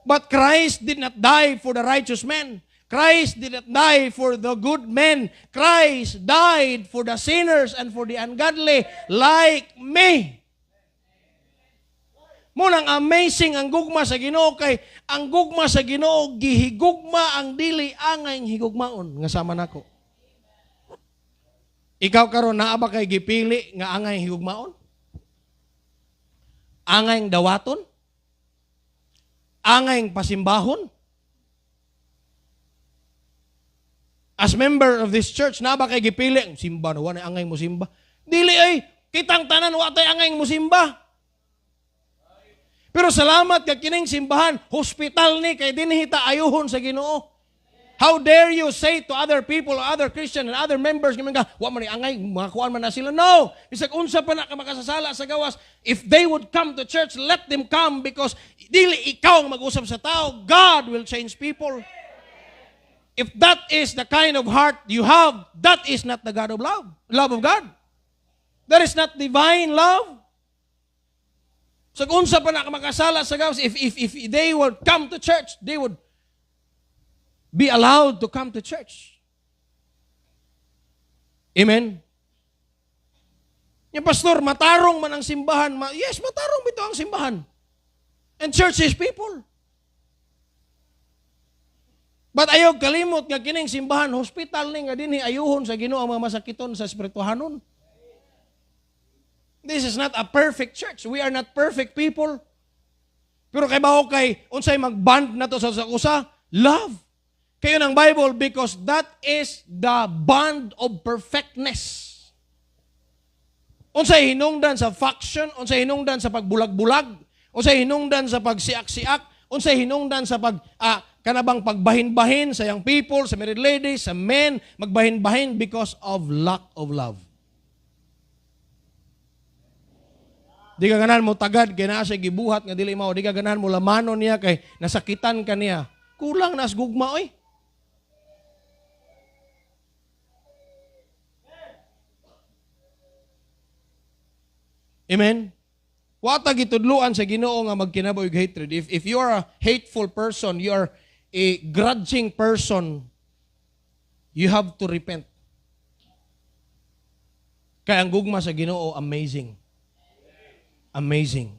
But Christ did not die for the righteous men. Christ did not die for the good men. Christ died for the sinners and for the ungodly like me. Munang amazing ang gugma sa Ginoo kay ang gugma sa Ginoo gihigugma ang dili angay higugmaon nga sama nako. Ikaw karon naa ba kay gipili nga angay higugmaon? Angay dawaton? Angay pasimbahon? As member of this church, na ba kay gipili? Simba na, wala angay mo simba. Dili ay, kitang tanan, watay angay mo simba. Pero salamat ka kining simbahan, hospital ni, kay dinhita ayuhon sa Ginoo. How dare you say to other people, other Christian, and other members, wa man ni angay, makakuan man na sila. No! Bisag unsa pa na ka makasasala sa gawas, if they would come to church, let them come because dili ikaw ang mag-usap sa tao, God will change people. If that is the kind of heart you have, that is not the God of love. Love of God. That is not divine love. So kung unsa pa na makasala sa gawas, if they would come to church, they would be allowed to come to church. Amen? Yung pastor, matarong man ang simbahan. Yes, matarong ito ang simbahan. And church is people. But ayaw kalimot nga kining simbahan, hospital ni nga dinhi ayuhon sa Ginoo ang mga masakiton sa espirituhanon. This is not a perfect church. We are not perfect people. Pero kay baho kay unsay magband nato sa usa, love. Kayo ng Bible because that is the bond of perfectness. Unsay hinungdan sa faction, unsay hinungdan sa pagbulag-bulag, unsay hinungdan sa pagsiak-siak, unsay hinungdan sa kanabang pagbahin-bahin sa young people, sa married ladies, sa men, magbahin-bahin because of lack of love. Di ka ganahan mo tagad, kaya na siya gibuhat nga dili mao. Di ka ganahan mo lamanon niya, kay nasakitan ka niya. Kulang nas gugma, oy. Amen? Wata gitudluan sa Ginoo nga magkinabuhi og hatred. If you are a hateful person, you are a grudging person, you have to repent. Kaya ang gugma sa Ginoo, amazing. Amazing.